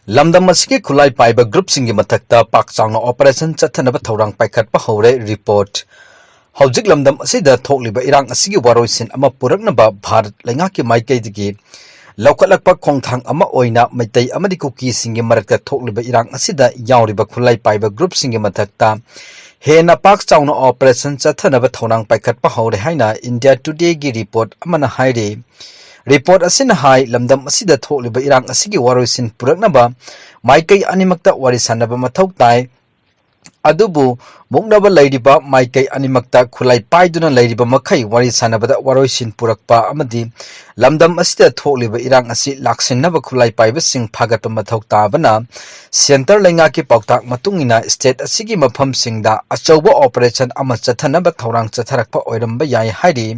Lamdam asigi khulai paiba group singi mthkta pak changna operation chathanaba thorang paikhatpa hore report. Haujik lamdam asida thokliba irang asigi waroisin ama puraknaba Bharat lengaki maikaidigi laukatlakpa khongthang ama oina maitai amadi kuki singi marakta thokliba irang asida yauriba khulai paiba group singi mthkta hena pak changna operation chathanaba thorang paikhatpa hore haina India Today gi report amana haire. Report asina hai lamdam asida thokliba irang asigi waroisin puraknaba maikai animakta warisanaba mathau tai adubu muknaba lairiba maikai animakta khulai paiduna lairiba makhai warisanabada waroisin purakpa amadi lamdam asida thokliba irang asi laksinnaba khulai paibasing phagatpa mathau tabana center lengaki pautak matungina state asigi mafamsingda achauba operation ama chathanaba thorang chatharakpa oiramba yai hairi.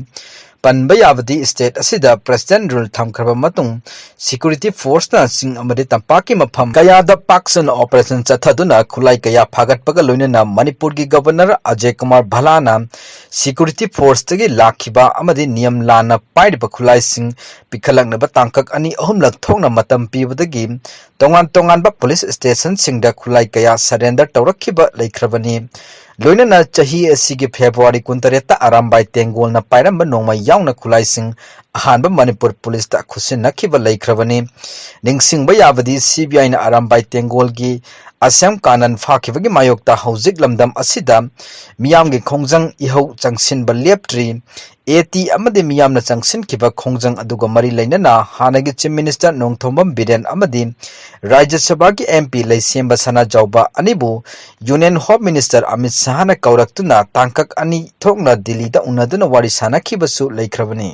Panbayavadi state asida president rule thamkraba matung security force na sing amadi tampaki mafam kaya da paksan operation chathaduna khulai kaya phagatpaga loinana Manipur gi governor Ajay Kumar Bhalana security force tagi lakhiba amadi niyam lana paidiba khulai sing pikhalaknaba tangkak ani ahumlak thokna matam pibadagi tongan ba police station singda khulai kaya surrender tawrakhiba leikhrabani. Loinana chahi asigi February 28 arambai tengol na pairamba nongma yauna khulai sing ahanba Manipur police ta khusin nakhiba leikhrabani. Ningsingba yabadi CBI na arambai tengol gi Assam kanan fakhibagi mayokta haujik lamdam asida miyamgi khongjang ihau changsin ba leptri eti amadi miyamna changsin kiba khongjang aduga mari lainana hanagi chief minister nongthombam biren amadi Rajya Sabha ki MP leisemba sana jawba anibu Union Home Minister Amit Shah na kauraktuna tangkak ani thokna Delhi da unaduna wari sana khibasu leikhrabani.